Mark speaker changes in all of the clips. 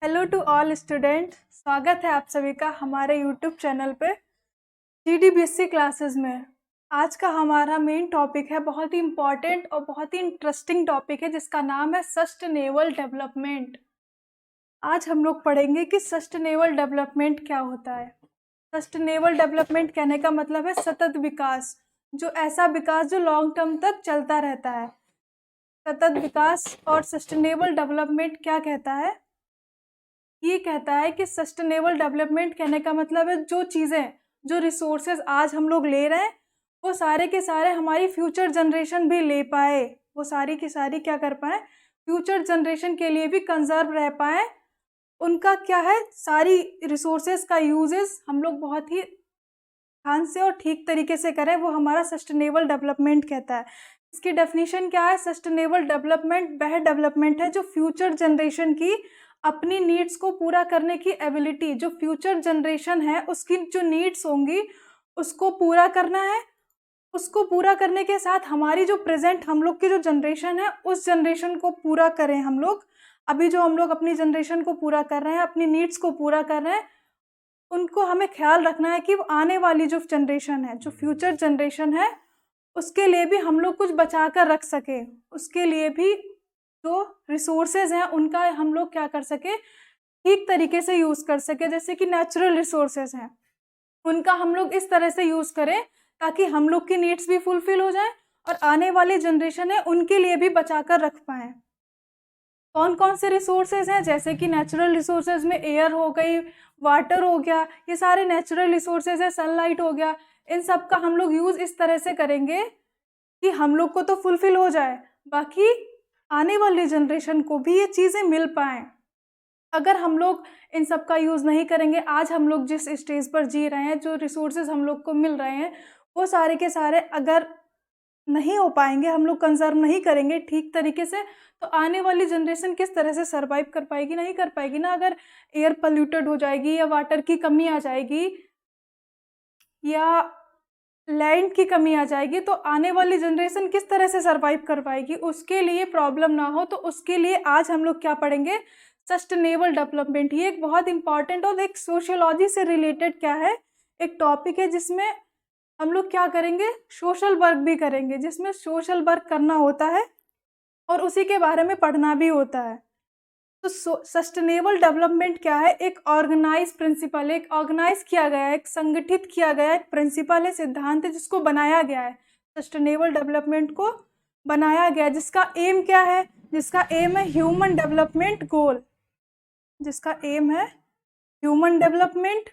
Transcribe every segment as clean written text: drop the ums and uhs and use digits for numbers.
Speaker 1: Hello to all student. स्वागत है आप सभी का हमारे यूट्यूब चैनल पे GDBSC क्लासेस में। आज का हमारा मेन टॉपिक है, बहुत ही इम्पॉर्टेंट और बहुत ही इंटरेस्टिंग टॉपिक है, जिसका नाम है सस्टेनेबल डेवलपमेंट। आज हम लोग पढ़ेंगे कि सस्टेनेबल डेवलपमेंट क्या होता है। सस्टेनेबल डेवलपमेंट कहने का मतलब है सतत विकास, जो ऐसा विकास जो लॉन्ग टर्म तक चलता रहता है। सतत विकास और सस्टेनेबल डेवलपमेंट क्या कहता है? ये कहता है कि सस्टेनेबल डेवलपमेंट कहने का मतलब है जो चीज़ें, जो रिसोर्सेज आज हम लोग ले रहे हैं, वो सारे के सारे हमारी फ्यूचर जनरेशन भी ले पाए, वो सारी की सारी क्या कर पाए, फ्यूचर जनरेशन के लिए भी कंजर्व रह पाए। उनका क्या है, सारी रिसोर्सेज का यूजेस हम लोग बहुत ही ध्यान से और ठीक तरीके से करें, वो हमारा सस्टेनेबल डेवलपमेंट कहता है। इसकी डेफिनेशन क्या है? सस्टेनेबल डेवलपमेंट वह डेवलपमेंट है जो फ्यूचर जनरेशन की अपनी नीड्स को पूरा करने की एबिलिटी, जो फ्यूचर जनरेशन है उसकी जो नीड्स होंगी उसको पूरा करना है। उसको पूरा करने के साथ हमारी जो प्रेजेंट हम लोग की जो जनरेशन है उस जनरेशन को पूरा करें। हम लोग अभी जो हम लोग अपनी जनरेशन को पूरा कर रहे हैं, अपनी नीड्स को पूरा कर रहे हैं, उनको हमें ख्याल रखना है कि आने वाली जो जनरेशन है, जो फ्यूचर जनरेशन है, उसके लिए भी हम लोग कुछ बचा कर रख सके। उसके लिए भी जो रिसोर्सेज हैं उनका हम लोग क्या कर सके, ठीक तरीके से यूज़ कर सके। जैसे कि नेचुरल रिसोर्सेज हैं, उनका हम लोग इस तरह से यूज़ करें ताकि हम लोग की नीड्स भी फुलफिल हो जाए और आने वाली जनरेशन है उनके लिए भी बचा कर रख पाएँ। कौन कौन से रिसोर्सेज हैं? जैसे कि नेचुरल रिसोर्सेज में एयर हो गई, वाटर हो गया, ये सारे नेचुरल रिसोर्सेज है, सनलाइट हो गया। इन सब का हम लोग यूज़ इस तरह से करेंगे कि हम लोग को तो फुलफिल हो जाए, बाकी आने वाली जनरेशन को भी ये चीज़ें मिल पाएँ। अगर हम लोग इन सब का यूज़ नहीं करेंगे, आज हम लोग जिस स्टेज पर जी रहे हैं, जो रिसोर्सेज हम लोग को मिल रहे हैं, वो सारे के सारे अगर नहीं हो पाएंगे, हम लोग कंजर्व नहीं करेंगे ठीक तरीके से, तो आने वाली जनरेशन किस तरह से सरवाइव कर पाएगी? नहीं कर पाएगी ना। अगर एयर पोल्यूटेड हो जाएगी या वाटर की कमी आ जाएगी या लैंड की कमी आ जाएगी, तो आने वाली जनरेशन किस तरह से सरवाइव कर पाएगी? उसके लिए प्रॉब्लम ना हो, तो उसके लिए आज हम लोग क्या पढ़ेंगे, सस्टेनेबल डेवलपमेंट। ये एक बहुत इंपॉर्टेंट और एक सोशियोलॉजी से रिलेटेड क्या है, एक टॉपिक है, जिसमें हम लोग क्या करेंगे, सोशल वर्क भी करेंगे, जिसमें सोशल वर्क करना होता है और उसी के बारे में पढ़ना भी होता है। तो सस्टेनेबल डेवलपमेंट क्या है? एक ऑर्गेनाइज प्रिंसिपल, एक ऑर्गेनाइज किया गया है, एक संगठित किया गया एक प्रिंसिपल है, सिद्धांत है, जिसको बनाया गया है। सस्टेनेबल डेवलपमेंट को बनाया गया, जिसका एम क्या है? जिसका एम है ह्यूमन डेवलपमेंट गोल। जिसका एम है ह्यूमन डेवलपमेंट,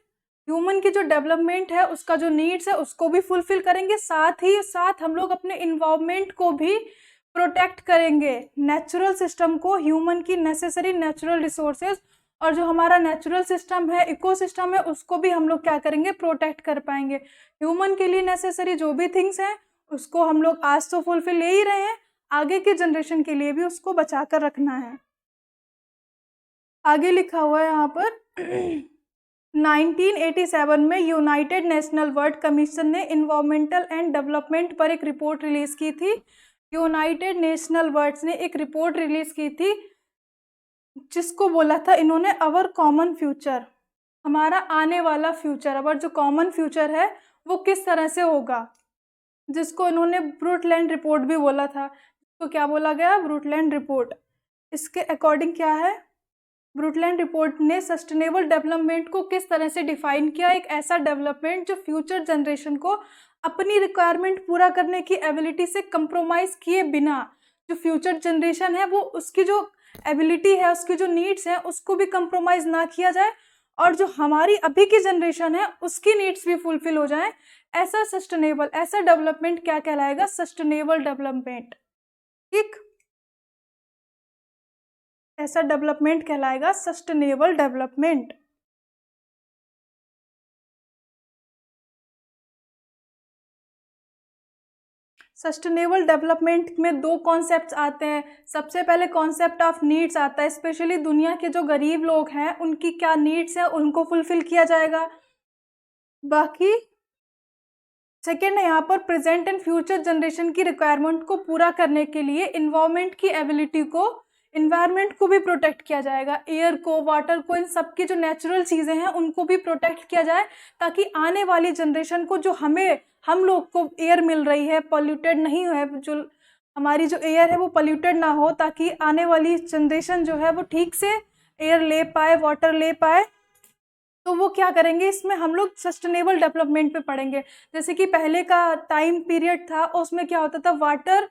Speaker 1: ह्यूमन की जो डेवलपमेंट है, उसका जो नीड्स है उसको भी फुलफिल करेंगे, साथ ही साथ हम लोग अपने इन्वायरमेंट को भी प्रोटेक्ट करेंगे, नेचुरल सिस्टम को, ह्यूमन की नेसेसरी नेचुरल रिसोर्सेज और जो हमारा नेचुरल सिस्टम है, इकोसिस्टम है, उसको भी हम लोग क्या करेंगे, प्रोटेक्ट कर पाएंगे। ह्यूमन के लिए नेसेसरी जो भी थिंग्स हैं उसको हम लोग आज तो फुलफिल ले ही रहे हैं, आगे की जनरेशन के लिए भी उसको बचा कर रखना है। आगे लिखा हुआ है यहाँ पर 1987 में यूनाइटेड नेशनल वर्ल्ड कमीशन ने इन्वायरमेंटल एंड डेवलपमेंट पर एक रिपोर्ट रिलीज की थी। यूनाइटेड नेशनल वर्ल्ड्स ने एक रिपोर्ट रिलीज की थी, जिसको बोला था इन्होंने अवर कॉमन फ्यूचर, हमारा आने वाला फ्यूचर, अवर जो कॉमन फ्यूचर है वो किस तरह से होगा, जिसको इन्होंने ब्रूटलैंड रिपोर्ट भी बोला था। तो क्या बोला गया? ब्रूटलैंड रिपोर्ट। इसके अकॉर्डिंग क्या है, ब्रूटलैंड रिपोर्ट ने सस्टेनेबल डेवलपमेंट को किस तरह से डिफाइन किया? एक ऐसा डेवलपमेंट जो फ्यूचर जनरेशन को अपनी रिक्वायरमेंट पूरा करने की एबिलिटी से कंप्रोमाइज़ किए बिना, जो फ्यूचर जनरेशन है वो उसकी जो एबिलिटी है, उसकी जो नीड्स हैं, उसको भी कंप्रोमाइज़ ना किया जाए, और जो हमारी अभी की जनरेशन है उसकी नीड्स भी फुलफिल हो जाए। ऐसा सस्टेनेबल, ऐसा डेवलपमेंट क्या कहलाएगा? Sustainable development. ठीक, ऐसा डेवलपमेंट कहलाएगा सस्टेनेबल डेवलपमेंट। सस्टेनेबल डेवलपमेंट में दो कॉन्सेप्ट्स आते हैं। सबसे पहले कॉन्सेप्ट ऑफ नीड्स आता है, स्पेशली दुनिया के जो गरीब लोग हैं उनकी क्या नीड्स हैं, उनको फुलफिल किया जाएगा। बाकी सेकेंड है यहाँ पर प्रेजेंट एंड फ्यूचर जनरेशन की रिक्वायरमेंट को पूरा करने के लिए इन्वायरमेंट की एबिलिटी को इन्वायरमेंट को भी प्रोटेक्ट किया जाएगा, एयर को, वाटर को, इन सब की जो नेचुरल चीज़ें हैं उनको भी प्रोटेक्ट किया जाए, ताकि आने वाली जनरेशन को जो हम लोग को एयर मिल रही है पॉल्यूटेड नहीं है, जो हमारी जो एयर है वो पॉल्यूटेड ना हो, ताकि आने वाली जनरेशन जो है वो ठीक से एयर ले पाए, वाटर ले पाए। तो वो क्या करेंगे, इसमें हम लोग सस्टेनेबल डेवलपमेंट पे पढ़ेंगे। जैसे कि पहले का टाइम पीरियड था, उसमें क्या होता था, वाटर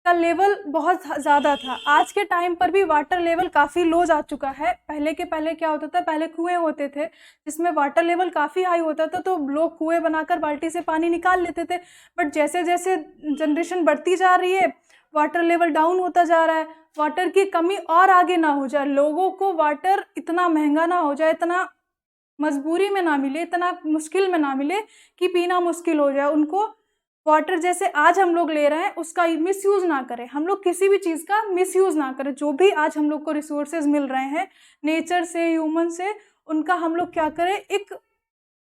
Speaker 1: का लेवल बहुत ज़्यादा था। आज के टाइम पर भी वाटर लेवल काफ़ी लो जा चुका है। पहले क्या होता था, पहले कुएं होते थे जिसमें वाटर लेवल काफ़ी हाई होता था, तो लोग कुएं बनाकर बाल्टी से पानी निकाल लेते थे। बट जैसे जैसे जनरेशन बढ़ती जा रही है, वाटर लेवल डाउन होता जा रहा है, वाटर की कमी और आगे ना हो जाए, लोगों को वाटर इतना महंगा ना हो जाए, इतना मजबूरी में ना मिले, इतना मुश्किल में ना मिले कि पीना मुश्किल हो जाए उनको। वाटर जैसे आज हम लोग ले रहे हैं उसका मिसयूज़ ना करें, हम लोग किसी भी चीज़ का मिसयूज़ ना करें। जो भी आज हम लोग को रिसोर्सेज मिल रहे हैं नेचर से, ह्यूमन से, उनका हम लोग क्या करें, एक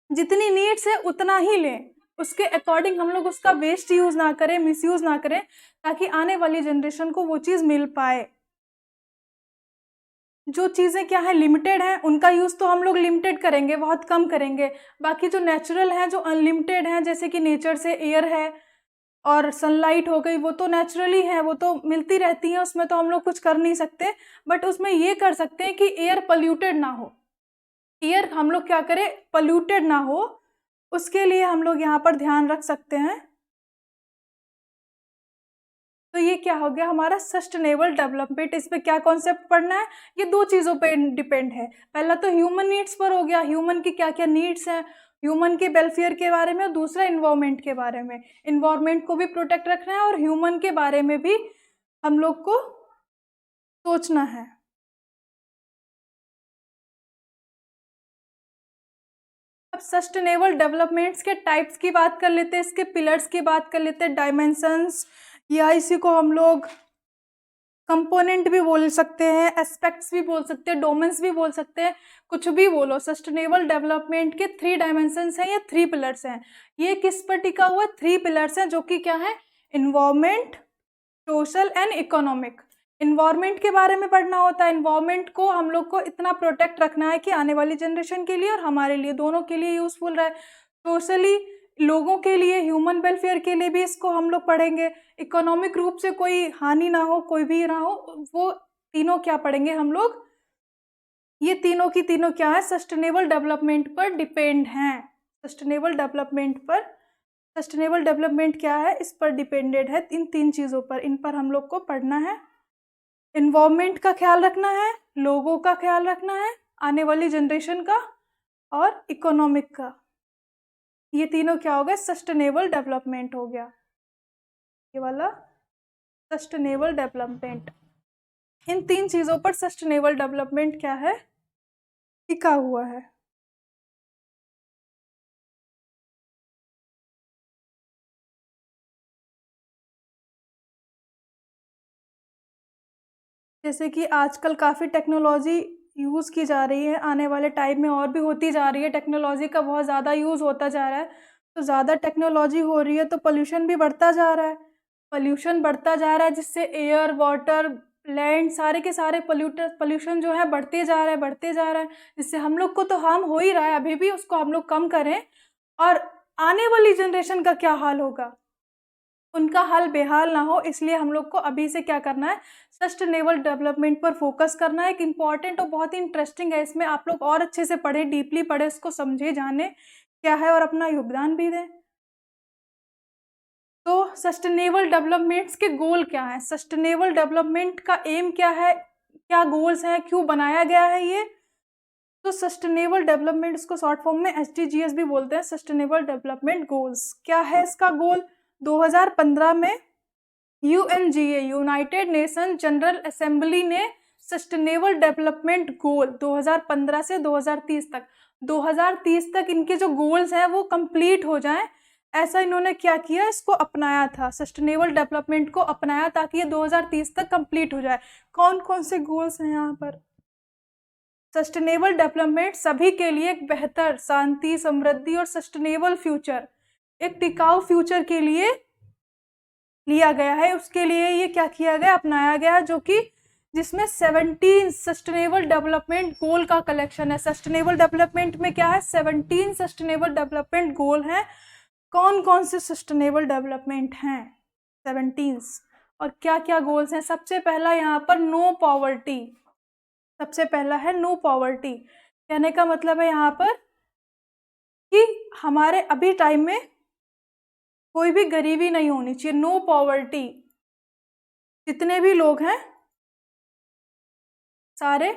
Speaker 1: जितनी नीड्स है उतना ही लें, उसके अकॉर्डिंग हम लोग उसका वेस्ट यूज़ ना करें, मिसयूज़ ना करें, ताकि आने वाली जनरेशन को वो चीज़ मिल पाए। जो चीज़ें क्या है लिमिटेड हैं उनका यूज़ तो हम लोग लिमिटेड करेंगे, बहुत कम करेंगे। बाकी जो नेचुरल हैं, जो अनलिमिटेड हैं, जैसे कि नेचर से एयर है और सनलाइट हो गई, वो तो नेचुरली है, वो तो मिलती रहती हैं, उसमें तो हम लोग कुछ कर नहीं सकते। बट उसमें ये कर सकते हैं कि एयर पोल्यूटेड ना हो, एयर हम लोग क्या करें, पोल्यूटेड ना हो, उसके लिए हम लोग यहाँ पर ध्यान रख सकते हैं। तो ये क्या हो गया हमारा सस्टेनेबल डेवलपमेंट। इसमें क्या कॉन्सेप्ट पढ़ना है, ये दो चीज़ों पे डिपेंड है। पहला तो ह्यूमन नीड्स पर हो गया, ह्यूमन की क्या क्या नीड्स हैं, ह्यूमन के वेलफेयर के बारे में, और दूसरा इन्वायरमेंट के बारे में, इन्वायरमेंट को भी प्रोटेक्ट रखना है और ह्यूमन के बारे में भी हम लोग को सोचना है। अब सस्टेनेबल डेवलपमेंट्स के टाइप्स की बात कर लेते हैं, इसके पिलर्स की बात कर लेते हैं, डायमेंशंस, या इसी को हम लोग कंपोनेंट भी बोल सकते हैं, एस्पेक्ट्स भी बोल सकते हैं, डोमेन्स भी बोल सकते हैं, कुछ भी बोलो। सस्टेनेबल डेवलपमेंट के 3 डायमेंशंस हैं या 3 पिलर्स हैं। ये किस पर टिका हुआ है, 3 पिलर्स हैं, जो कि क्या है, environment, social and economic. Environment के बारे में पढ़ना होता है, इन्वायरमेंट को हम लोग को इतना प्रोटेक्ट रखना है कि आने वाली जनरेशन के लिए और हमारे लिए, दोनों के लिए यूजफुल रहे। सोशली लोगों के लिए, ह्यूमन वेलफेयर के लिए भी इसको हम लोग पढ़ेंगे। इकोनॉमिक रूप से कोई हानि ना हो, कोई भी ना हो, वो तीनों क्या पढ़ेंगे हम लोग, ये तीनों की तीनों क्या है, सस्टेनेबल डेवलपमेंट पर डिपेंड हैं। सस्टेनेबल डेवलपमेंट पर, सस्टेनेबल डेवलपमेंट क्या है, इस पर डिपेंडेड है, इन 3 चीज़ों पर, इन पर हम लोग को पढ़ना है। इन्वायरमेंट का ख्याल रखना है, लोगों का ख्याल रखना है, आने वाली जनरेशन का, और इकोनॉमिक का। ये तीनों क्या हो गए, सस्टेनेबल डेवलपमेंट हो गया, ये वाला सस्टेनेबल डेवलपमेंट। इन 3 चीज़ों पर सस्टेनेबल डेवलपमेंट क्या है, टिका हुआ है। जैसे कि आजकल काफ़ी टेक्नोलॉजी यूज़ की जा रही है, आने वाले टाइम में और भी होती जा रही है, टेक्नोलॉजी का बहुत ज़्यादा यूज़ होता जा रहा है। तो ज़्यादा टेक्नोलॉजी हो रही है तो पोल्यूशन भी बढ़ता जा रहा है, पोल्यूशन बढ़ता जा रहा है, जिससे एयर, वाटर, लैंड, सारे के सारे पोल्यूशन जो है बढ़ते जा रहा है, बढ़ते जा रहा है, जिससे हम लोग को तो हार्म हो ही रहा है अभी भी, उसको हम लोग कम करें। और आने वाली जनरेशन का क्या हाल होगा, उनका हाल बेहाल ना हो, इसलिए हम लोग को अभी से क्या करना है, सस्टेनेबल डेवलपमेंट पर फोकस करना है। एक इम्पॉर्टेंट और बहुत ही इंटरेस्टिंग है, इसमें आप लोग और अच्छे से पढ़ें, डीपली पढ़ें, इसको समझे, जाने क्या है और अपना योगदान भी दें। तो सस्टेनेबल डेवलपमेंट्स के गोल क्या हैं, सस्टेनेबल डेवलपमेंट का एम क्या है, क्या गोल्स हैं, क्यों बनाया गया है ये। तो सस्टेनेबल डेवलपमेंट, इसको शॉर्ट फॉर्म में SDGs भी बोलते हैं, सस्टेनेबल डेवलपमेंट गोल्स। क्या है इसका गोल, 2015 में UNGA, United nation general assembly ने सस्टेनेबल डेवलपमेंट गोल 2015 से 2030 तक इनके जो गोल्स हैं वो कंप्लीट हो जाएं, ऐसा इन्होंने क्या किया, इसको अपनाया था, सस्टेनेबल डेवलपमेंट को अपनाया, ताकि ये 2030 तक कंप्लीट हो जाए। कौन कौन से गोल्स हैं यहाँ पर, सस्टेनेबल डेवलपमेंट सभी के लिए एक बेहतर, शांति, समृद्धि और सस्टेनेबल फ्यूचर, एक टिकाऊ फ्यूचर के लिए लिया गया है। उसके लिए ये क्या किया गया, अपनाया गया, जो कि जिसमें 17 सस्टेनेबल डेवलपमेंट गोल का कलेक्शन है। सस्टेनेबल डेवलपमेंट में क्या है, 17 सस्टेनेबल डेवलपमेंट गोल हैं। कौन कौन से सस्टेनेबल डेवलपमेंट हैं, 17, और क्या क्या गोल्स हैं। सबसे पहला यहाँ पर नो पॉवर्टी, सबसे पहला है नो पॉवर्टी। कहने का मतलब है यहाँ पर कि हमारे अभी टाइम में कोई भी गरीबी नहीं होनी चाहिए, नो पॉवर्टी। जितने भी लोग हैं सारे,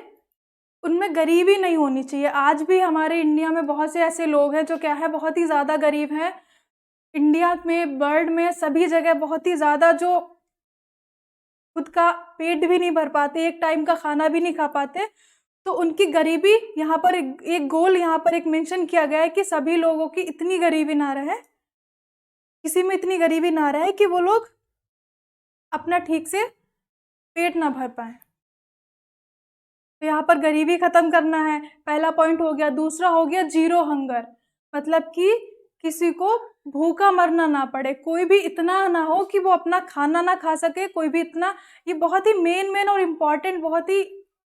Speaker 1: उनमें गरीबी नहीं होनी चाहिए। आज भी हमारे इंडिया में बहुत से ऐसे लोग हैं जो क्या है, बहुत ही ज़्यादा गरीब हैं। इंडिया में, वर्ल्ड में, सभी जगह बहुत ही ज़्यादा, जो खुद का पेट भी नहीं भर पाते, एक टाइम का खाना भी नहीं खा पाते। तो उनकी गरीबी यहाँ पर एक गोल यहाँ पर एक मेंशन किया गया है कि सभी लोगों की इतनी गरीबी ना रहे, किसी में इतनी गरीबी ना रहे कि वो लोग अपना ठीक से पेट ना भर पाए। तो यहाँ पर गरीबी ख़त्म करना है, पहला पॉइंट हो गया। दूसरा हो गया जीरो हंगर, मतलब कि किसी को भूखा मरना ना पड़े, कोई भी इतना ना हो कि वो अपना खाना ना खा सके, कोई भी इतना। ये बहुत ही मेन और इम्पॉर्टेंट, बहुत ही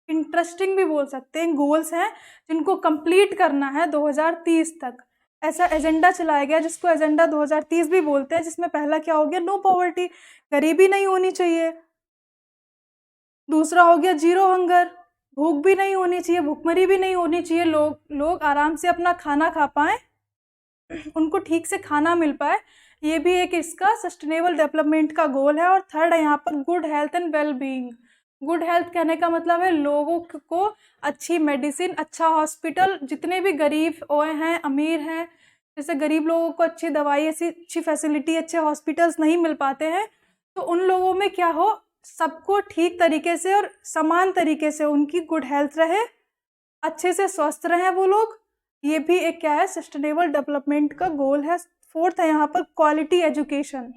Speaker 1: इंटरेस्टिंग भी बोल सकते हैं गोल्स हैं, जिनको कंप्लीट करना है 2030 तक। ऐसा एजेंडा चलाया गया जिसको एजेंडा 2030 भी बोलते हैं, जिसमें पहला क्या हो गया, नो पॉवर्टी, गरीबी नहीं होनी चाहिए। दूसरा हो गया जीरो हंगर, भूख भी नहीं होनी चाहिए, भूखमरी भी नहीं होनी चाहिए, लोग आराम से अपना खाना खा पाएँ, उनको ठीक से खाना मिल पाए। ये भी एक इसका सस्टेनेबल डेवलपमेंट का गोल है। और थर्ड है यहाँ पर good health and well being. Good health कहने का मतलब है लोगों को अच्छी मेडिसिन, अच्छा हॉस्पिटल, जितने भी गरीब हैं, अमीर हैं, जैसे गरीब लोगों को अच्छी दवाई, ऐसी अच्छी फैसिलिटी, अच्छे हॉस्पिटल्स नहीं मिल पाते हैं, तो उन लोगों में क्या हो, सबको ठीक तरीके से और समान तरीके से उनकी गुड हेल्थ रहे, अच्छे से स्वस्थ रहें वो लोग। ये भी एक क्या है, सस्टेनेबल डेवलपमेंट का गोल है। फोर्थ है यहाँ पर क्वालिटी एजुकेशन।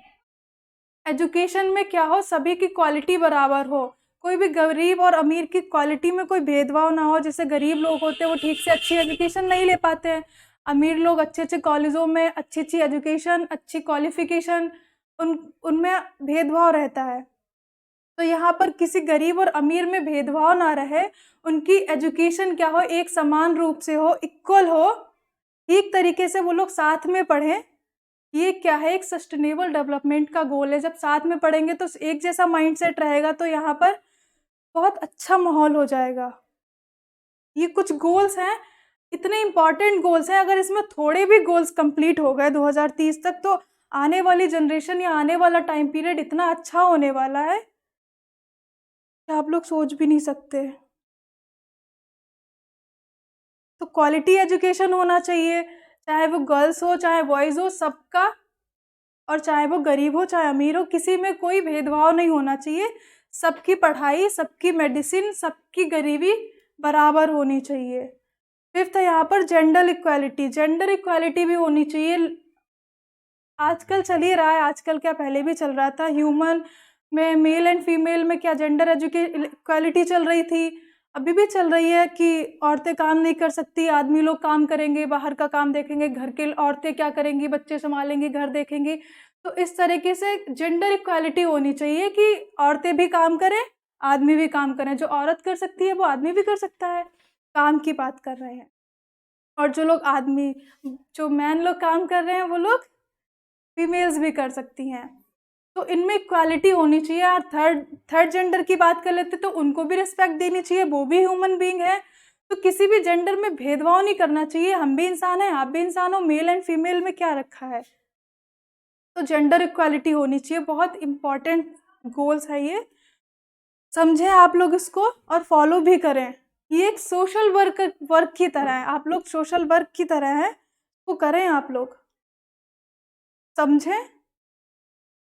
Speaker 1: एजुकेशन में क्या हो, सभी की क्वालिटी बराबर हो, कोई भी गरीब और अमीर की क्वालिटी में कोई भेदभाव ना हो। जैसे गरीब लोग होते हैं वो ठीक से अच्छी एजुकेशन नहीं ले पाते हैं, अमीर लोग अच्छे अच्छे कॉलेजों में अच्छी अच्छी एजुकेशन, अच्छी क्वालिफिकेशन, उनमें भेदभाव रहता है। तो यहाँ पर किसी गरीब और अमीर में भेदभाव ना रहे, उनकी एजुकेशन क्या हो, एक समान रूप से हो, इक्वल हो, ठीक तरीके से वो लोग साथ में पढ़ें। ये क्या है, एक सस्टेनेबल डेवलपमेंट का गोल है। जब साथ में पढ़ेंगे तो एक जैसा माइंडसेट रहेगा, तो यहाँ पर बहुत अच्छा माहौल हो जाएगा। ये कुछ गोल्स हैं, इतने इम्पॉर्टेंट गोल्स हैं। अगर इसमें थोड़े भी गोल्स कंप्लीट हो गए 2030 तक, तो आने वाली जनरेशन या आने वाला टाइम पीरियड इतना अच्छा होने वाला है कि आप लोग सोच भी नहीं सकते। तो क्वालिटी एजुकेशन होना चाहिए, चाहे वो गर्ल्स हो चाहे बॉयज़ हो, सबका, और चाहे वो गरीब हो चाहे अमीर हो, किसी में कोई भेदभाव नहीं होना चाहिए। सबकी पढ़ाई, सबकी मेडिसिन, सबकी गरीबी बराबर होनी चाहिए। फिफ्थ है यहाँ पर जेंडर इक्वालिटी। जेंडर इक्वालिटी भी होनी चाहिए। आजकल चल ही रहा है, आजकल क्या पहले भी चल रहा था, ह्यूमन में मेल एंड फीमेल में क्या जेंडर इक्वालिटी चल रही थी, अभी भी चल रही है कि औरतें काम नहीं कर सकती, आदमी लोग काम करेंगे, बाहर का काम देखेंगे, घर के औरतें क्या करेंगी, बच्चे संभालेंगी, घर देखेंगी। तो इस तरीके से जेंडर इक्वालिटी होनी चाहिए कि औरतें भी काम करें, आदमी भी काम करें। जो औरत कर सकती है वो आदमी भी कर सकता है, काम की बात कर रहे हैं। और जो मैन लोग काम कर रहे हैं वो लोग फीमेल्स भी कर सकती हैं। तो इनमें इक्वालिटी होनी चाहिए। और थर्ड जेंडर की बात कर लेते तो उनको भी रिस्पेक्ट देनी चाहिए, वो भी ह्यूमन बीइंग है। तो किसी भी जेंडर में भेदभाव नहीं करना चाहिए, हम भी इंसान हैं, आप भी इंसान हो, मेल एंड फीमेल में क्या रखा है। तो जेंडर इक्वालिटी होनी चाहिए, बहुत इम्पॉर्टेंट गोल्स है ये, समझें आप लोग इसको और फॉलो भी करें। ये एक सोशल वर्क की तरह है, आप लोग सोशल वर्क की तरह है, वो करें, आप लोग समझें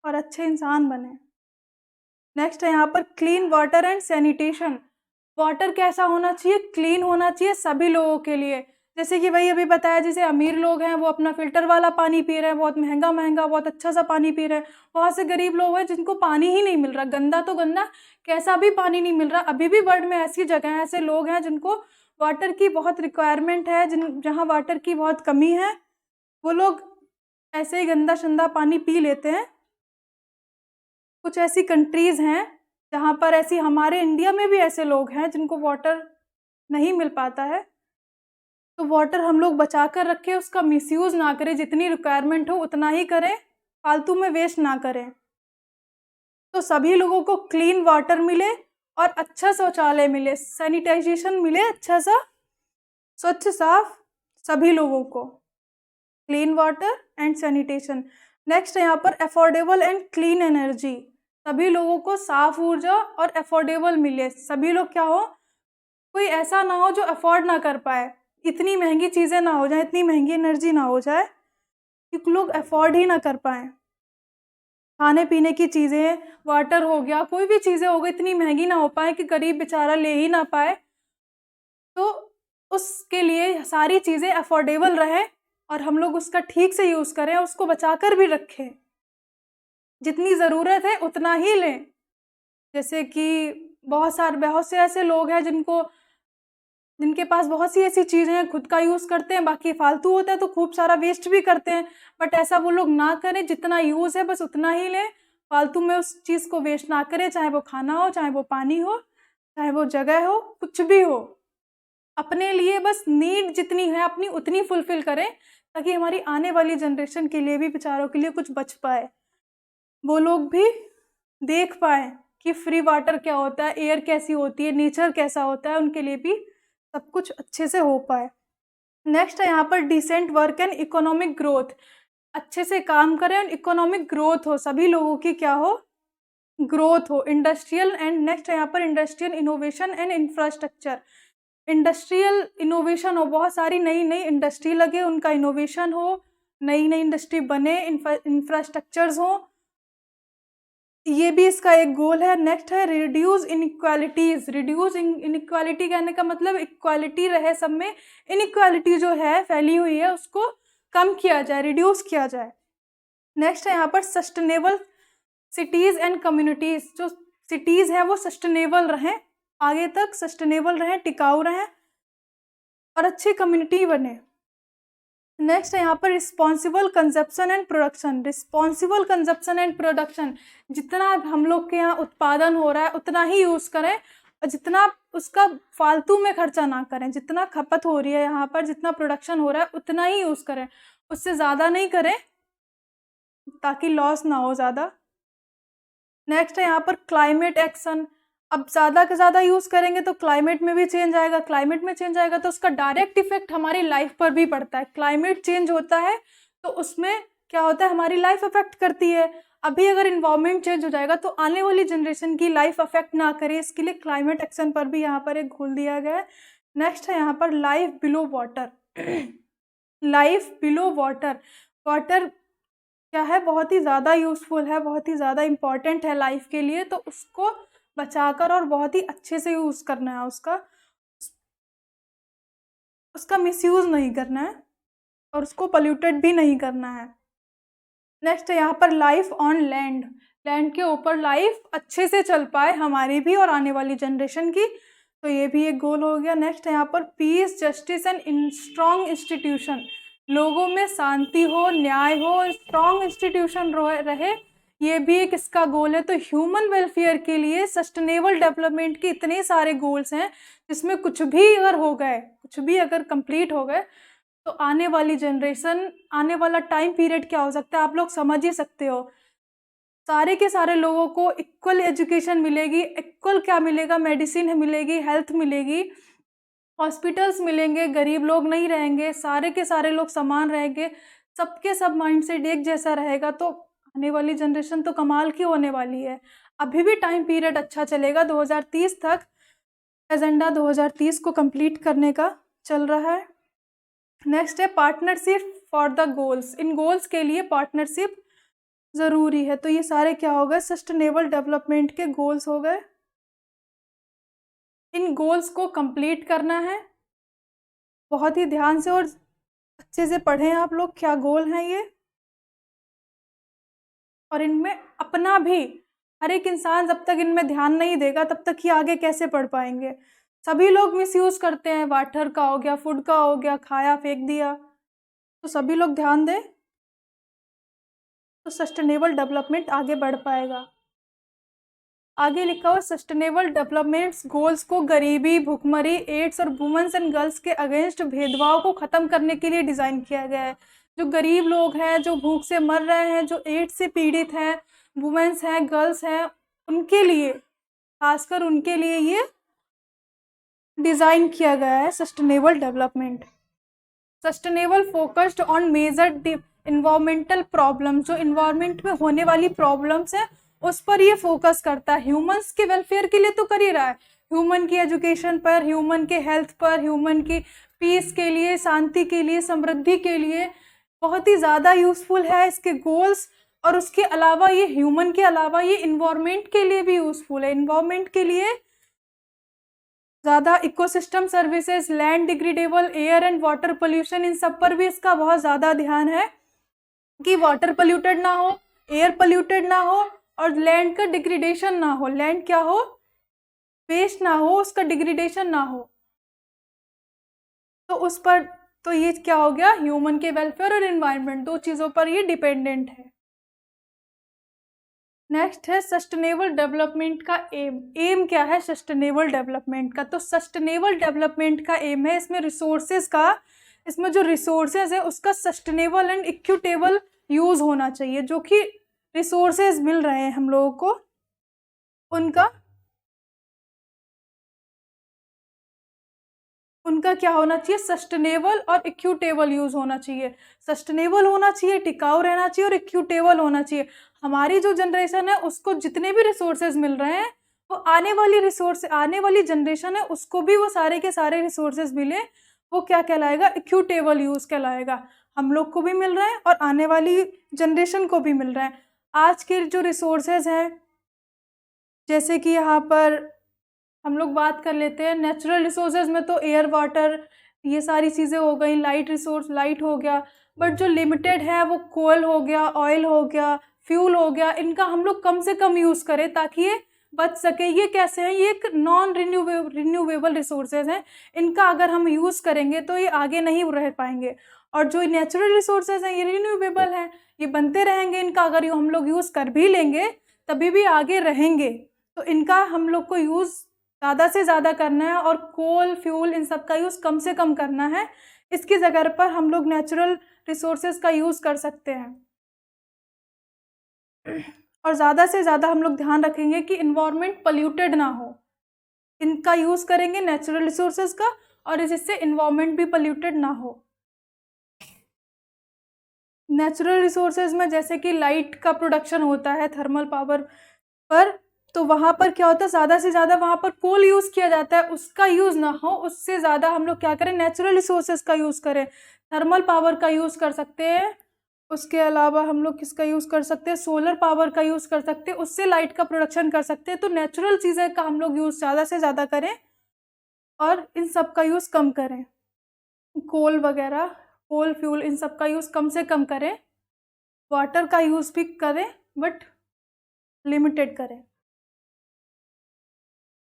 Speaker 1: और अच्छे इंसान बने। नेक्स्ट है यहाँ पर clean water and sanitation. Water कैसा होना चाहिए, क्लीन होना चाहिए सभी लोगों के लिए। जैसे कि वही अभी बताया, जैसे अमीर लोग हैं वो अपना फिल्टर वाला पानी पी रहे हैं, बहुत महंगा महंगा बहुत अच्छा सा पानी पी रहे हैं। बहुत से गरीब लोग हैं जिनको पानी ही नहीं मिल रहा, गंदा तो गंदा, कैसा भी पानी नहीं मिल रहा। अभी भी वर्ल्ड में ऐसी जगह हैं, ऐसे लोग हैं जिनको वाटर की बहुत रिक्वायरमेंट है, जहाँ वाटर की बहुत कमी है, वो लोग ऐसे ही गंदा शंदा पानी पी लेते हैं। कुछ ऐसी कंट्रीज़ हैं जहाँ पर ऐसी हमारे इंडिया में भी ऐसे लोग हैं जिनको वाटर नहीं मिल पाता है, तो वाटर हम लोग बचा कर रखें, उसका मिसयूज़ ना करें, जितनी रिक्वायरमेंट हो उतना ही करें, फालतू में वेस्ट ना करें। तो सभी लोगों को क्लीन वाटर मिले और अच्छा शौचालय मिले, सैनिटाइजेशन मिले, अच्छा सा स्वच्छ साफ सभी लोगों को, clean water and sanitation. Next है यहाँ पर अफोर्डेबल एंड क्लीन एनर्जी, सभी लोगों को साफ ऊर्जा और अफोर्डेबल मिले। सभी लोग क्या हो, कोई ऐसा ना हो जो अफोर्ड ना कर पाए, इतनी महंगी चीज़ें ना हो जाए, इतनी महंगी एनर्जी ना हो जाए कि लोग अफोर्ड ही ना कर पाएँ। खाने पीने की चीज़ें, वाटर हो गया, कोई भी चीज़ें हो गई, इतनी महंगी ना हो पाए कि गरीब बेचारा ले ही ना पाए। तो उसके लिए सारी चीज़ें अफोर्डेबल रहें और हम लोग उसका ठीक से यूज़ करें, उसको बचा कर भी रखें। जितनी ज़रूरत है उतना ही लें। जैसे कि बहुत से ऐसे लोग हैं जिनके पास बहुत सी ऐसी चीज़ें हैं, खुद का यूज़ करते हैं, बाकी फालतू होता है तो खूब सारा वेस्ट भी करते हैं। बट ऐसा वो लोग ना करें, जितना यूज़ है बस उतना ही लें, फालतू में उस चीज़ को वेस्ट ना करें, चाहे वो खाना हो, चाहे वो पानी हो, चाहे वो जगह हो, कुछ भी हो। अपने लिए बस नीड जितनी है अपनी उतनी फुलफ़िल करें, ताकि हमारी आने वाली जनरेशन के लिए भी, बेचारों के लिए कुछ बच पाए। वो लोग भी देख पाएँ कि फ्री वाटर क्या होता है, एयर कैसी होती है, नेचर कैसा होता है, उनके लिए भी सब कुछ अच्छे से हो पाए। नेक्स्ट है यहाँ पर decent work and economic growth, अच्छे से काम करें और इकोनॉमिक ग्रोथ हो, सभी लोगों की क्या हो, ग्रोथ हो। इंडस्ट्रियल एंड नेक्स्ट है यहाँ पर industrial innovation and infrastructure, industrial innovation हो, बहुत सारी नई नई इंडस्ट्री लगे, उनका इनोवेशन हो, नई नई इंडस्ट्री बने, इंफ्रास्ट्रक्चर्स हो, ये भी इसका एक गोल है। नेक्स्ट है रिड्यूस इनइक्वालिटीज़, रिड्यूस इनइक्वालिटी कहने का मतलब इक्वालिटी रहे सब में, इनइक्वालिटी जो है फैली हुई है उसको कम किया जाए, रिड्यूस किया जाए। नेक्स्ट है यहाँ पर सस्टेनेबल सिटीज़ एंड कम्युनिटीज़, जो सिटीज़ हैं वो सस्टेनेबल रहें, आगे तक सस्टेनेबल रहें, टिकाऊ रहें और अच्छी कम्युनिटी बने। नेक्स्ट है यहाँ पर responsible consumption and production, responsible consumption and production, जितना हम लोग के यहाँ उत्पादन हो रहा है उतना ही यूज़ करें और जितना उसका फालतू में खर्चा ना करें, जितना खपत हो रही है यहाँ पर, जितना प्रोडक्शन हो रहा है उतना ही यूज़ करें, उससे ज़्यादा नहीं करें ताकि लॉस ना हो ज़्यादा। नेक्स्ट है यहाँ पर क्लाइमेट एक्शन, अब ज़्यादा से ज़्यादा यूज़ करेंगे तो क्लाइमेट में भी चेंज आएगा, क्लाइमेट में चेंज आएगा तो उसका डायरेक्ट इफेक्ट हमारी लाइफ पर भी पड़ता है। क्लाइमेट चेंज होता है तो उसमें क्या होता है, हमारी लाइफ अफेक्ट करती है। अभी अगर इन्वायरमेंट चेंज हो जाएगा तो आने वाली जनरेशन की लाइफ अफेक्ट ना करे, इसके लिए क्लाइमेट एक्शन पर भी यहाँ पर एक गोल दिया गया है। नेक्स्ट है यहाँ पर life below water, life below water, water क्या है, बहुत ही ज़्यादा यूज़फुल है, बहुत ही ज़्यादा इम्पॉर्टेंट है लाइफ के लिए, तो उसको बचाकर और बहुत ही अच्छे से यूज़ करना है, उसका मिसयूज़ नहीं करना है और उसको पोल्यूटेड भी नहीं करना है। नेक्स्ट है यहाँ पर लाइफ ऑन लैंड, लैंड के ऊपर लाइफ अच्छे से चल पाए हमारी भी और आने वाली जनरेशन की, तो ये भी एक गोल हो गया। नेक्स्ट है यहाँ पर peace, justice and strong institution, लोगों में शांति हो, न्याय हो, स्ट्रॉन्ग इंस्टीट्यूशन रहे, ये भी एक इसका गोल है। तो ह्यूमन वेलफेयर के लिए सस्टेनेबल डेवलपमेंट के इतने सारे गोल्स हैं, जिसमें कुछ भी अगर हो गए, कुछ भी अगर कंप्लीट हो गए तो आने वाली जनरेशन, आने वाला टाइम पीरियड क्या हो सकता है आप लोग समझ ही सकते हो। सारे के सारे लोगों को इक्वल एजुकेशन मिलेगी, इक्वल क्या मिलेगा, मेडिसिन मिलेगी, हेल्थ मिलेगी, हॉस्पिटल्स मिलेंगे, गरीब लोग नहीं रहेंगे, सारे के सारे लोग समान रहेंगे, सबके सब माइंडसेट एक जैसा रहेगा, तो आने वाली जनरेशन तो कमाल की होने वाली है। अभी भी टाइम पीरियड अच्छा चलेगा, 2030 तक एजेंडा 2030 को कंप्लीट करने का चल रहा है। नेक्स्ट है partnership for the goals, in goals के लिए पार्टनरशिप ज़रूरी है। तो ये सारे क्या हो गए, सस्टेनेबल डेवलपमेंट के गोल्स हो गए। इन गोल्स को कंप्लीट करना है, बहुत ही ध्यान से और अच्छे से पढ़ें आप लोग क्या गोल हैं ये, और इनमें अपना भी, हर एक इंसान जब तक इनमें ध्यान नहीं देगा तब तक ही आगे कैसे पढ़ पाएंगे। सभी लोग मिसयूज़ करते हैं, वाटर का हो गया, फूड का हो गया, खाया फेंक दिया, तो सभी लोग ध्यान दें तो सस्टेनेबल डेवलपमेंट आगे बढ़ पाएगा। आगे लिखा हुआ सस्टेनेबल डेवलपमेंट्स गोल्स को गरीबी, भुखमरी, एड्स और वुमेन्स एंड गर्ल्स के अगेंस्ट भेदभाव को ख़त्म करने के लिए डिज़ाइन किया गया है। जो गरीब लोग हैं, जो भूख से मर रहे हैं, जो एड्स से पीड़ित हैं, वुमेन्स हैं, गर्ल्स हैं, उनके लिए, खासकर उनके लिए ये डिज़ाइन किया गया है sustainable development. Sustainable focused on major environmental problem, जो इन्वायरमेंट में होने वाली प्रॉब्लम्स हैं उस पर ये फोकस करता है। ह्यूमंस के वेलफेयर के लिए तो कर ही रहा है, ह्यूमन की एजुकेशन पर, ह्यूमन के हेल्थ पर, ह्यूमन की पीस के लिए, शांति के लिए, समृद्धि के लिए बहुत ही ज़्यादा यूज़फुल है इसके गोल्स। और उसके अलावा ये ह्यूमन के अलावा ये इन्वायरमेंट के लिए भी यूज़फुल है। इन्वायरमेंट के लिए ज़्यादा ecosystem services, land degradable, air and water pollution, इन सब पर भी इसका बहुत ज़्यादा ध्यान है कि वाटर पोल्यूटेड ना हो, एयर पोल्यूटेड ना हो और लैंड का डिग्रेडेशन ना हो, लैंड क्या हो, वेस्ट ना हो, उसका डिग्रेडेशन ना हो। तो उस पर, तो ये क्या हो गया, ह्यूमन के वेलफेयर और एनवायरनमेंट, दो चीज़ों पर ये डिपेंडेंट है। नेक्स्ट है सस्टेनेबल डेवलपमेंट का एम। एम क्या है सस्टेनेबल डेवलपमेंट का? तो सस्टेनेबल डेवलपमेंट का एम है इसमें रिसोर्सेज का, इसमें जो रिसोर्सेज है उसका सस्टेनेबल एंड इक्विटेबल यूज़ होना चाहिए। जो कि रिसोर्सेज मिल रहे हैं हम लोगों को, उनका क्या होना चाहिए, सस्टेनेबल और इक्विटेबल यूज़ होना चाहिए। सस्टेनेबल होना चाहिए, टिकाऊ रहना चाहिए और इक्विटेबल होना चाहिए। हमारी जो जनरेशन है उसको जितने भी रिसोर्सेज मिल रहे हैं वो आने वाली जनरेशन है उसको भी वो सारे के सारे रिसोर्सेज मिले, वो क्या कहलाएगा, इक्विटेबल यूज़ कहलाएगा। हम लोग को भी मिल रहा है और आने वाली जनरेशन को भी मिल रहा है। आज के जो रिसोर्सेज हैं, जैसे कि यहाँ पर हम लोग बात कर लेते हैं नेचुरल रिसोर्सेज में, तो एयर, वाटर, ये सारी चीज़ें हो गई। लाइट रिसोर्स, लाइट हो गया, बट जो लिमिटेड है वो कोल हो गया, ऑयल हो गया, फ्यूल हो गया। इनका हम लोग कम से कम यूज़ करें ताकि ये बच सके। ये कैसे हैं, ये एक नॉन रिन्यूएबल रिसोर्सेज हैं। इनका अगर हम यूज़ करेंगे तो ये आगे नहीं रह पाएंगे। और जो नेचुरल रिसोर्सेज हैं ये रिन्यूएबल हैं, ये बनते रहेंगे। इनका अगर हम लोग यूज़ कर भी लेंगे तभी भी आगे रहेंगे। तो इनका हम लोग को यूज़ ज़्यादा से ज़्यादा करना है और कोल, फ्यूल, इन सब का यूज़ कम से कम करना है। इसकी जगह पर हम लोग नेचुरल रिसोर्सेज का यूज़ कर सकते हैं। और ज़्यादा से ज़्यादा हम लोग ध्यान रखेंगे कि इन्वायरमेंट पोल्यूटेड ना हो। इनका यूज़ करेंगे नेचुरल रिसोर्सेज का, और जिससे इन्वायरमेंट भी पोल्यूटेड ना हो। नेचुरल रिसोर्सेज में जैसे कि लाइट का प्रोडक्शन होता है थर्मल पावर पर, तो वहाँ पर क्या होता है, ज़्यादा से ज़्यादा वहाँ पर कोल यूज़ किया जाता है, उसका यूज़ ना हो। उससे ज़्यादा हम लोग क्या करें, नेचुरल रिसोर्सेज का यूज़ करें। थर्मल पावर का यूज़ कर सकते हैं, उसके अलावा हम लोग किसका यूज़ कर सकते हैं, सोलर पावर का यूज़ कर सकते हैं, उससे लाइट का प्रोडक्शन कर सकते हैं। तो नेचुरल चीज़ें का हम लोग यूज़ ज़्यादा से ज़्यादा करें और इन सब का यूज़ कम करें। कोल वगैरह, कोल, फ्यूल, इन सब का यूज़ कम से कम करें। वाटर का यूज़ भी करें बट लिमिटेड करें।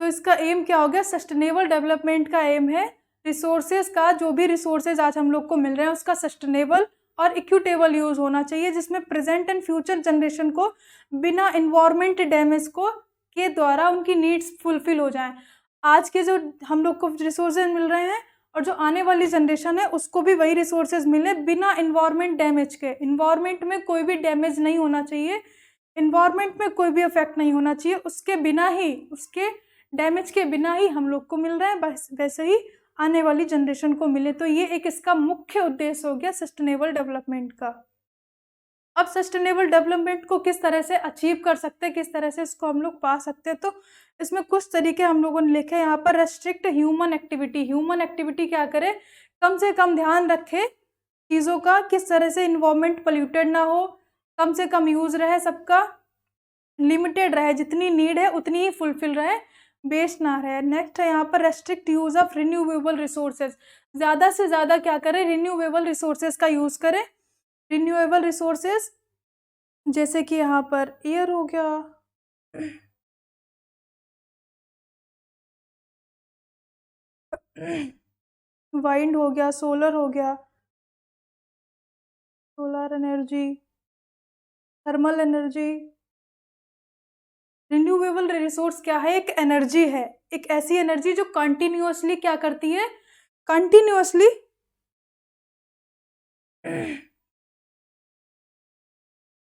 Speaker 1: तो इसका एम क्या हो गया, सस्टेनेबल डेवलपमेंट का एम है रिसोर्सेज का, जो भी रिसोर्सेज आज हम लोग को मिल रहे हैं उसका सस्टेनेबल और इक्विटेबल यूज़ होना चाहिए, जिसमें प्रेजेंट एंड फ्यूचर जनरेशन को बिना इन्वायरमेंट डैमेज को के द्वारा उनकी नीड्स फुलफिल हो जाएं। आज के जो हम लोग को रिसोर्सेज मिल रहे हैं और जो आने वाली जनरेशन है उसको भी वही रिसोर्सेज मिले बिना इन्वायरमेंट डैमेज के। इन्वायरमेंट में कोई भी डैमेज नहीं होना चाहिए, इन्वायरमेंट में कोई भी इफेक्ट नहीं होना चाहिए, उसके बिना ही, उसके डैमेज के बिना ही हम लोग को मिल रहा है, बस वैसे ही आने वाली जनरेशन को मिले। तो ये एक इसका मुख्य उद्देश्य हो गया सस्टेनेबल डेवलपमेंट का। अब सस्टेनेबल डेवलपमेंट को किस तरह से अचीव कर सकते हैं, किस तरह से इसको हम लोग पा सकते हैं, तो इसमें कुछ तरीके हम लोगों ने लिखे यहाँ पर। Restrict human activity. Human activity क्या करे, कम से कम ध्यान रखे चीज़ों का, किस तरह से इन्वायरमेंट पोल्यूटेड ना हो, कम से कम यूज़ रहे सबका, लिमिटेड रहे, जितनी नीड है उतनी ही फुलफिल रहे, वेस्ट ना रहे। नेक्स्ट है यहाँ पर restrict use of renewable resources. ज़्यादा से ज़्यादा क्या करें, रिन्यूएबल रिसोर्सेज का यूज़ करें। रिन्यूएबल रिसोर्सेज जैसे कि यहाँ पर एयर हो गया, वाइंड हो गया, सोलर हो गया, solar energy, thermal energy, renewable resource क्या है? एक एनर्जी है, एक ऐसी एनर्जी जो कंटिन्यूअसली क्या करती है, कंटिन्यूअसली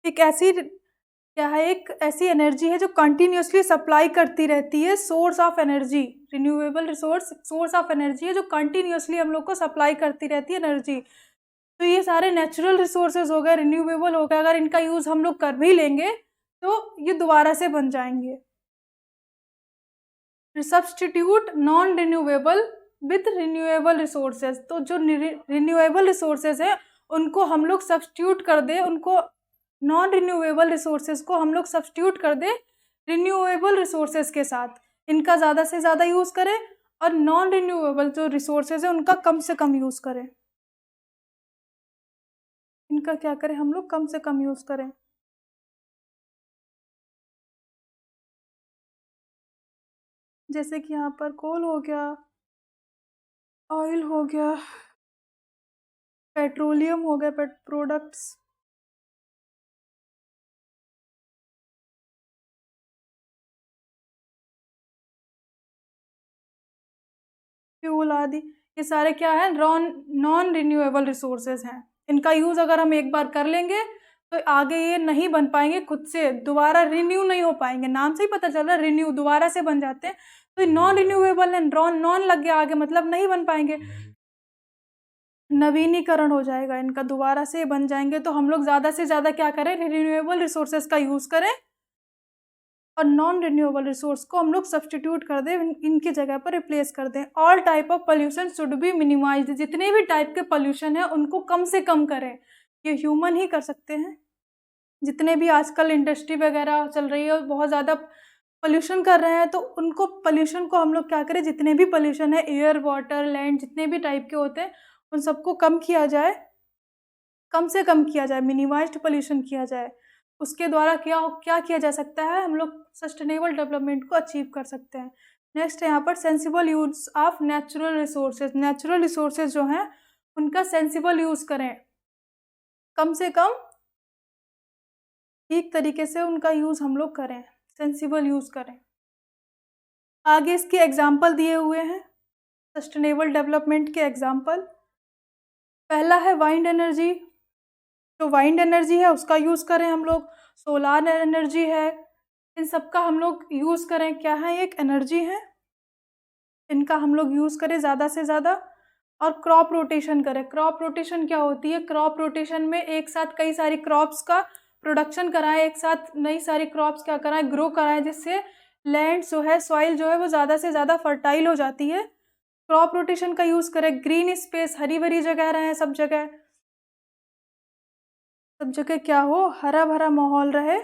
Speaker 1: एक ऐसी क्या है, एक ऐसी एनर्जी है जो कंटिन्यूअसली सप्लाई करती रहती है, source of energy. Renewable resource source of energy है जो कंटिन्यूअसली हम लोग को सप्लाई करती रहती है एनर्जी। तो ये सारे नेचुरल रिसोर्सेज हो गए, रिन्यूएबल हो गए, अगर इनका यूज़ हम लोग कर भी लेंगे तो ये दोबारा से बन जाएंगे। Substitute non renewable with renewable resources, तो जो रिन्यूएबल रिसोर्सेज है उनको हम लोग सब्स्टिट्यूट कर दें, उनको नॉन रिन्यूएबल रिसोर्सेज को हम लोग सब्स्टिट्यूट कर दें रिन्यूएबल रिसोर्सेज के साथ। इनका ज़्यादा से ज़्यादा यूज़ करें और नॉन रिन्यूएबल जो रिसोर्सेज है उनका कम से कम यूज़ करें। इनका क्या करें हम लोग, कम से कम यूज़ करें। जैसे कि यहाँ पर कोल हो गया, ऑयल हो गया, पेट्रोलियम हो गया, पेट प्रोडक्ट्स, फ्यूल आदि, ये सारे क्या है, नॉन रिन्यूएबल रिसोर्सेज हैं। इनका यूज़ अगर हम एक बार कर लेंगे तो आगे ये नहीं बन पाएंगे, खुद से दोबारा रिन्यू नहीं हो पाएंगे। नाम से ही पता चल रहा है रिन्यू, दोबारा से बन जाते हैं। तो नॉन रिन्यूएबल है, नॉन लग गया आगे, मतलब नहीं बन पाएंगे, नवीनीकरण हो जाएगा इनका, दोबारा से बन जाएंगे। तो हम लोग ज़्यादा से ज़्यादा क्या करें, रिन्यूएबल रिसोर्सेज का यूज़ करें और नॉन रिन्यूएबल रिसोर्स को हम लोग सब्स्टिट्यूट कर दें, इनकी जगह पर रिप्लेस कर दें। All type of pollution should be minimised, जितने भी टाइप के पोल्यूशन है उनको कम से कम करें। ये ह्यूमन ही कर सकते हैं। जितने भी आजकल इंडस्ट्री वगैरह चल रही है और बहुत ज़्यादा पोल्यूशन कर रहे हैं, तो उनको पोल्यूशन को हम लोग क्या करें, जितने भी पोल्यूशन है, एयर वाटर लैंड जितने भी टाइप के होते हैं उन सबको कम किया जाए, कम से कम किया जाए, मिनिमाइज्ड पोल्यूशन किया जाए। उसके द्वारा क्या क्या किया जा सकता है, हम लोग सस्टेनेबल डेवलपमेंट को अचीव कर सकते हैं। नेक्स्ट है यहाँ पर sensible use of natural resources. Natural resources जो हैं उनका सेंसिबल यूज़ करें, कम से कम ठीक तरीके से उनका यूज़ हम लोग करें, सेंसिबल यूज़ करें। आगे इसके एग्जाम्पल दिए हुए हैं, सस्टेनेबल डेवलपमेंट के एग्जाम्पल। पहला है वाइंड एनर्जी, जो वाइंड एनर्जी है उसका यूज़ करें हम लोग। सोलार एनर्जी है, इन सब का हम लोग यूज़ करें। क्या है, एक एनर्जी है, इनका हम लोग यूज़ करें ज़्यादा से ज़्यादा। और क्रॉप रोटेशन करें। क्रॉप रोटेशन क्या होती है, क्रॉप रोटेशन में एक साथ कई सारी क्रॉप्स का प्रोडक्शन कराएं, एक साथ नई सारी क्रॉप्स क्या कराएं, ग्रो कराएं, जिससे लैंड जो है, सॉइल जो है वो ज़्यादा से ज़्यादा फर्टाइल हो जाती है। क्रॉप रोटेशन का यूज़ करें। ग्रीन स्पेस, हरी भरी जगह रहे, सब जगह क्या हो, हरा भरा माहौल रहे,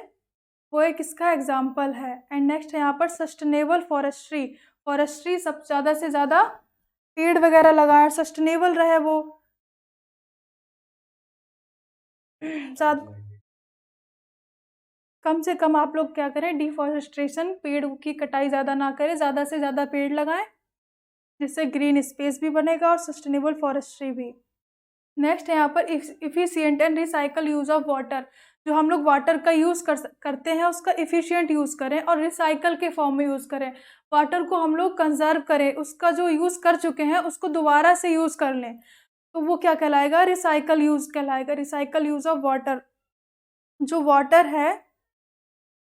Speaker 1: वो एक इसका एग्जाम्पल है। एंड नेक्स्ट है यहाँ पर सस्टेनेबल फॉरेस्ट्री। फॉरेस्ट्री सब ज़्यादा से ज़्यादा पेड़ वगैरह लगाएं, सस्टेनेबल रहे वो। कम से कम आप लोग क्या करें, डिफॉरेस्ट्रेशन, पेड़ की कटाई ज़्यादा ना करें, ज़्यादा से ज़्यादा पेड़ लगाएं, जिससे ग्रीन स्पेस भी बनेगा और सस्टेनेबल फॉरेस्ट्री भी। नेक्स्ट है यहाँ पर efficient and recycle use of water. जो हम लोग वाटर का यूज़ करते हैं उसका इफ़िशिएंट यूज़ करें और रिसाइकल के फॉर्म में यूज़ करें। वाटर को हम लोग कंजर्व करें, उसका जो यूज़ कर चुके हैं उसको दोबारा से यूज़ कर लें, तो वो क्या कहलाएगा, रिसाइकल यूज़ कहलाएगा। रिसाइकल यूज़ ऑफ वाटर, जो वाटर है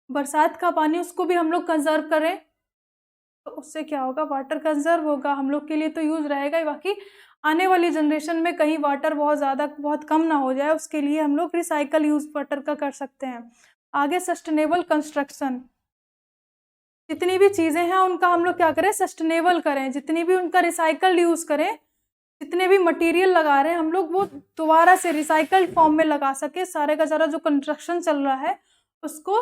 Speaker 1: बरसात का पानी, उसको भी हम लोग कंजर्व करें, तो उससे क्या होगा, वाटर कंजर्व होगा, हम लोग के लिए तो यूज़ रहेगा ही, बाकी आने वाली जनरेशन में कहीं वाटर बहुत कम ना हो जाए, उसके लिए हम लोग रिसाइकल यूज़ वाटर का कर सकते हैं। आगे सस्टेनेबल कंस्ट्रक्शन, जितनी भी चीज़ें हैं उनका हम लोग क्या करें, सस्टेनेबल करें, जितनी भी उनका रिसाइकल यूज़ करें, जितने भी मटेरियल लगा रहे हैं हम लोग वो दोबारा से रिसाइकल्ड फॉर्म में लगा सके। सारे का सारा जो कंस्ट्रक्शन चल रहा है उसको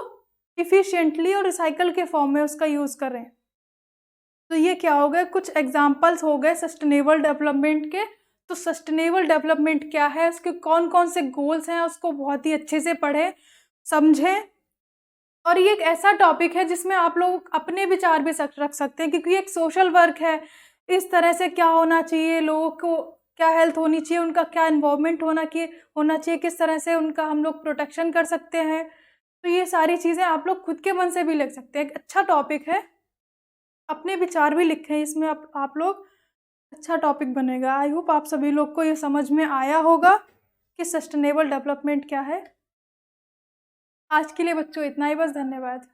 Speaker 1: इफ़िशिएंटली और रिसाइकल के फॉर्म में उसका यूज़ करें। तो ये क्या हो गए, कुछ एग्जाम्पल्स हो गए सस्टेनेबल डेवलपमेंट के। तो सस्टेनेबल डेवलपमेंट क्या है, उसके कौन कौन से गोल्स हैं, उसको बहुत ही अच्छे से पढ़ें, समझें। और ये एक ऐसा टॉपिक है जिसमें आप लोग अपने विचार भी रख सकते हैं, क्योंकि एक सोशल वर्क है। इस तरह से क्या होना चाहिए, लोगों को क्या हेल्थ होनी चाहिए, उनका क्या इन्वॉल्वमेंट होना चाहिए, किस तरह से उनका हम लोग प्रोटेक्शन कर सकते हैं, तो ये सारी चीज़ें आप लोग खुद के मन से भी लिख सकते हैं। एक अच्छा टॉपिक है, अपने विचार भी लिखें इसमें आप लोग, अच्छा टॉपिक बनेगा। आई होप आप सभी लोग को ये समझ में आया होगा कि सस्टेनेबल डेवलपमेंट क्या है। आज के लिए बच्चों इतना ही बस, धन्यवाद।